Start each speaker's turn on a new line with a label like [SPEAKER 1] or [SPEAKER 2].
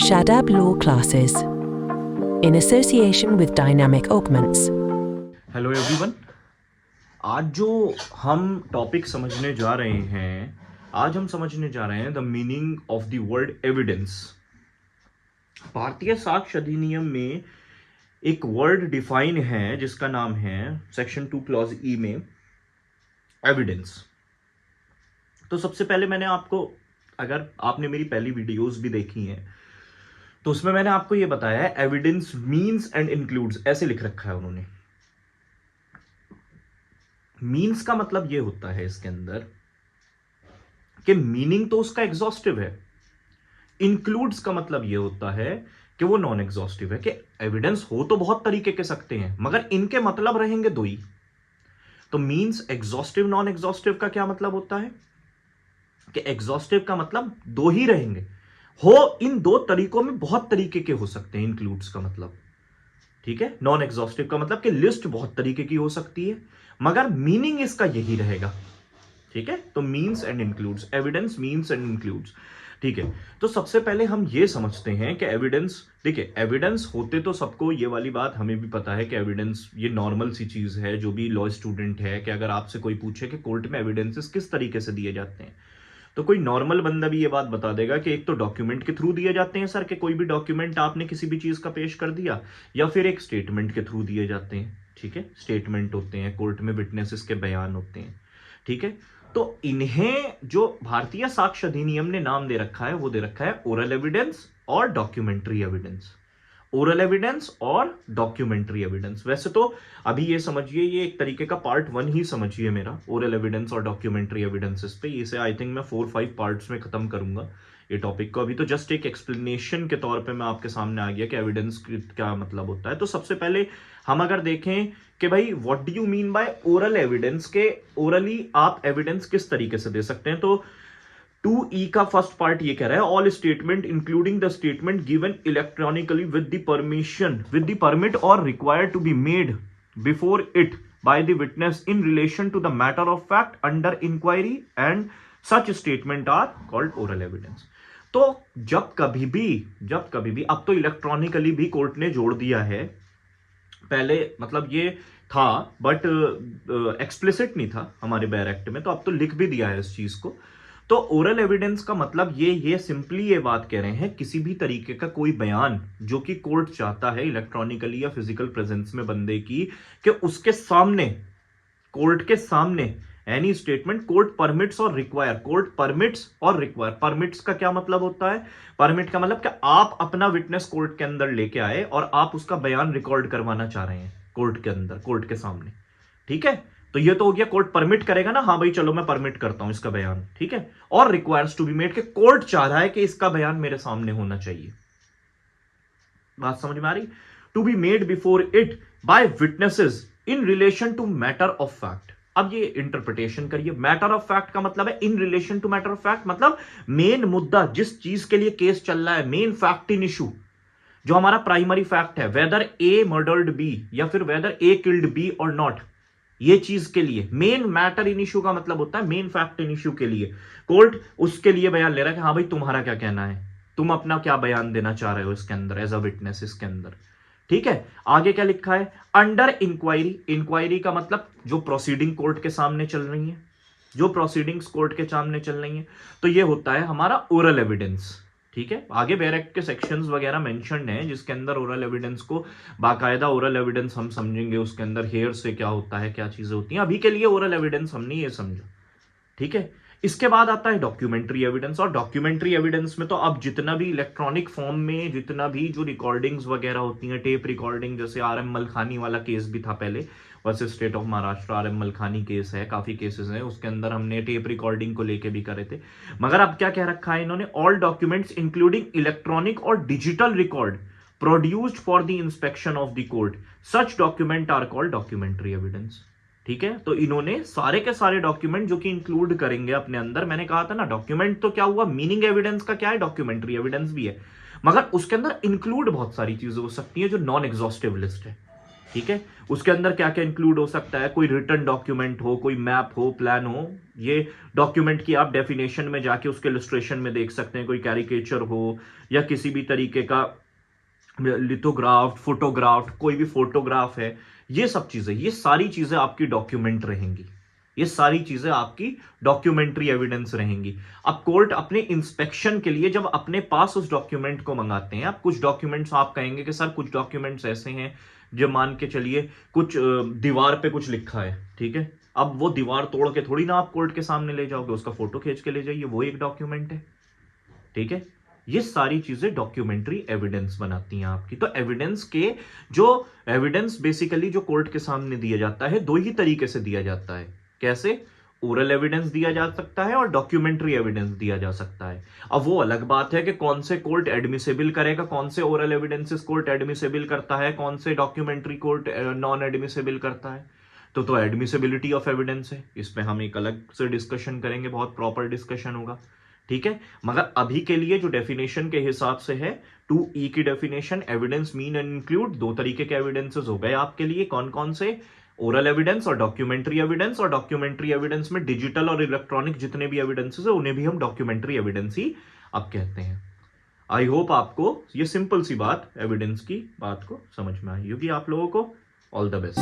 [SPEAKER 1] Shadab Law Classes in association with Dynamic Augments.
[SPEAKER 2] Hello everyone, आज जो हम topic समझने जा रहे हैं, आज हम समझने जा रहे हैं the meaning of the word evidence. भारतीय साक्ष्य अधिनियम में एक वर्ड डिफाइन है जिसका नाम है सेक्शन 2 क्लॉज ई में एविडेंस। तो सबसे पहले मैंने आपको, अगर आपने मेरी पहली वीडियोस भी देखी हैं तो उसमें मैंने आपको यह बताया है एविडेंस मीन्स एंड इंक्लूड्स, ऐसे लिख रखा है उन्होंने। मीन्स का मतलब यह होता है इसके अंदर कि मीनिंग तो उसका एग्जॉस्टिव है। इंक्लूड्स का मतलब यह होता है कि वो नॉन एग्जॉस्टिव है, कि एविडेंस हो तो बहुत तरीके के सकते हैं मगर इनके मतलब रहेंगे दो ही। तो मीन्स एग्जॉस्टिव नॉन एग्जॉस्टिव का क्या मतलब होता है कि एग्जॉस्टिव का मतलब दो ही रहेंगे, हो इन दो तरीकों में बहुत तरीके के हो सकते हैं। इंक्लूड्स का मतलब, ठीक है। नॉन एग्जॉस्टिव का मतलब कि लिस्ट बहुत तरीके की हो सकती है मगर मीनिंग इसका यही रहेगा, ठीक है। तो means and includes, evidence means and includes, ठीक है। तो सबसे पहले हम ये समझते हैं कि एविडेंस, देखिए एविडेंस होते तो सबको, ये वाली बात हमें भी पता है कि एविडेंस ये नॉर्मल सी चीज है। जो भी लॉ स्टूडेंट है कि अगर आपसे कोई पूछे कि कोर्ट में एविडेंसेस किस तरीके से दिए जाते हैं तो कोई नॉर्मल बंदा भी ये बात बता देगा कि एक तो डॉक्यूमेंट के थ्रू दिए जाते हैं सर, कि कोई भी डॉक्यूमेंट आपने किसी भी चीज का पेश कर दिया, या फिर एक स्टेटमेंट के थ्रू दिए जाते हैं, ठीक है। स्टेटमेंट होते हैं कोर्ट में, विटनेसेस के बयान होते हैं, ठीक है। तो इन्हें जो भारतीय साक्ष्य अधिनियम ने नाम दे रखा है वो दे रखा है ओरल एविडेंस और डॉक्यूमेंट्री एविडेंस। ओरल एविडेंस और डॉक्यूमेंट्री एविडेंस। वैसे तो अभी ये समझिए, ये एक तरीके का पार्ट 1 ही समझिए मेरा, ओरल एविडेंस और डॉक्यूमेंट्री एविडेंसेस पे। इसे आई थिंक मैं 4-5 पार्ट्स में खत्म करूंगा ये टॉपिक को। अभी तो जस्ट एक एक्सप्लेनेशन के तौर पे मैं आपके सामने आ गया कि एविडेंस क्या मतलब होता है। तो सबसे पहले हम अगर देखें कि भाई what do you mean by oral evidence, के ओरली आप एविडेंस किस तरीके से दे सकते हैं। तो 2E का फर्स्ट पार्ट ये कह रहा है all statement including the statement given electronically with the permission, with the permit or required to be made before it by the witness in relation to the matter of fact under inquiry and such statement are called oral evidence. तो जब कभी भी, अब तो electronically भी court ने जोड़ दिया है, पहले मतलब ये था बट एक्सप्लिसिट नहीं था हमारे बेयर एक्ट में, तो अब तो लिख भी दिया है इस चीज को। तो ओरल एविडेंस का मतलब ये सिंपली ये बात कह रहे हैं किसी भी तरीके का कोई बयान जो कि कोर्ट चाहता है इलेक्ट्रॉनिकली या फिजिकल प्रेजेंस में बंदे की, कि उसके सामने, कोर्ट के सामने एनी स्टेटमेंट कोर्ट परमिट्स और रिक्वायर, कोर्ट परमिट्स और रिक्वायर। परमिट्स का क्या मतलब होता है, परमिट का मतलब कि आप अपना विटनेस कोर्ट के अंदर लेके आए और आप उसका बयान रिकॉर्ड करवाना चाह रहे हैं कोर्ट के अंदर, कोर्ट के सामने, ठीक है। तो ये तो हो गया कोर्ट परमिट करेगा ना, हाँ भाई चलो मैं परमिट करता हूं इसका बयान, ठीक है। और रिक्वायर्स टू बी मेड, के कोर्ट चाह रहा है कि इसका बयान मेरे सामने होना चाहिए। बात समझ में आ रही। To be made before it by witnesses in relation to matter of fact. अब ये इंटरप्रिटेशन करिए। मैटर ऑफ फैक्ट का मतलब है in relation to matter of fact, मतलब मेन मुद्दा, जिस चीज के लिए केस चल रहा है, मेन फैक्ट इन इशू, जो हमारा प्राइमरी फैक्ट है, वेदर ए मर्डर्ड बी या फिर वेदर ए किल्ड बी और नॉट, ये चीज के लिए मेन मैटर इन इशू का मतलब होता है मेन फैक्ट इन इशू के लिए कोर्ट उसके लिए बयान ले रहा है कि हाँ भाई तुम्हारा क्या कहना है, तुम अपना क्या बयान देना चाह रहे हो इसके अंदर एज अ विटनेस इसके अंदर, ठीक है। आगे क्या लिखा है, अंडर इंक्वायरी। इंक्वायरी का मतलब जो प्रोसीडिंग कोर्ट के सामने चल रही है, जो प्रोसीडिंग्स कोर्ट के सामने चल रही है, तो ये होता है हमारा ओरल एविडेंस, ठीक है। आगे बेयर एक्ट के सेक्शंस वगैरह मेंशन्ड हैं जिसके अंदर ओरल एविडेंस को बाकायदा ओरल एविडेंस हम समझेंगे, उसके अंदर हेयर से क्या होता है, क्या चीजें होती हैं। अभी के लिए ओरल एविडेंस हमने ये समझा, ठीक है। इसके बाद आता है डॉक्यूमेंट्री एविडेंस, और डॉक्यूमेंट्री एविडेंस में तो अब जितना भी इलेक्ट्रॉनिक फॉर्म में जितना भी जो रिकॉर्डिंग्स वगैरह होती हैं, टेप रिकॉर्डिंग, जैसे आरएम मलखानी वाला केस भी था पहले versus state of Maharashtra, RM Malkani case है, काफी केसेस हैं, उसके अंदर हमने टेप रिकॉर्डिंग को लेके भी करे थे। मगर अब क्या कह रखा है इन्होंने, ऑल डॉक्यूमेंट्स इंक्लूडिंग इलेक्ट्रॉनिक और digital record produced for the inspection of the court, such document are called documentary evidence, ठीक है। तो इन्होंने सारे के सारे डॉक्यूमेंट जो कि इंक्लूड करेंगे अपने अंदर, मैंने कहा था ना डॉक्यूमेंट तो क्या हुआ, मीनिंग एविडेंस का क्या है, डॉक्यूमेंट्री एविडेंस भी है, मगर उसके अंदर इंक्लूड बहुत सारी चीजें हो सकती है जो नॉन एग्जॉस्टिव लिस्ट है, ठीक है, उसके अंदर क्या क्या इंक्लूड हो सकता है, कोई रिटन डॉक्यूमेंट हो, कोई मैप हो, प्लान हो। ये डॉक्यूमेंट की आप डेफिनेशन में जाके उसके इलस्ट्रेशन में देख सकते हैं, कोई कैरिकेचर हो या किसी भी तरीके का लिथोग्राफ, फोटोग्राफ, कोई भी फोटोग्राफ है, ये सब चीजें, ये सारी चीजें आपकी डॉक्यूमेंट रहेंगी। ये सारी चीजें आपकी डॉक्यूमेंट्री एविडेंस रहेंगी। अब कोर्ट अपने इंस्पेक्शन के लिए जब अपने पास उस डॉक्यूमेंट को मंगाते हैं, अब कुछ डॉक्यूमेंट्स आप कहेंगे कि सर कुछ डॉक्यूमेंट्स ऐसे हैं जो मान के चलिए कुछ दीवार पे कुछ लिखा है, ठीक है, अब वो दीवार तोड़ के थोड़ी ना आप कोर्ट के सामने ले जाओगे, उसका फोटो खींच के ले जाइए, वो एक डॉक्यूमेंट है। ठीक है, ये सारी चीजें डॉक्यूमेंट्री एविडेंस बनाती हैं आपकी। तो एविडेंस के जो एविडेंस बेसिकली जो कोर्ट के सामने दिया जाता है, दो ही तरीके से दिया जाता है। कैसे? ओरल एविडेंस दिया जा सकता है और डॉक्यूमेंट्री एविडेंस दिया जा सकता है। अब वो अलग बात है कि कौन से कोर्ट एडमिसिबल करेगा, कौन से ओरल एविडेंसेस कोर्ट एडमिसिबल करता है, कौन से डॉक्यूमेंट्री कोर्ट नॉन एडमिसिबल करता है। तो एडमिसिबिलिटी ऑफ एविडेंस है, इसमें हम एक अलग से डिस्कशन करेंगे, बहुत प्रॉपर डिस्कशन होगा। ठीक है, मगर अभी के लिए जो डेफिनेशन के हिसाब से है 2E की definition, evidence mean and include, दो तरीके के एविडेंसेस हो गए आपके लिए। कौन कौन से? ओरल एविडेंस और डॉक्यूमेंट्री एविडेंस। और डॉक्यूमेंट्री एविडेंस में डिजिटल और इलेक्ट्रॉनिक जितने भी एविडेंसेस है उन्हें भी हम डॉक्यूमेंट्री एविडेंस ही अब कहते हैं। आई होप आपको ये सिंपल सी बात, एविडेंस की बात को समझ में आई होगी आप लोगों को। All the best.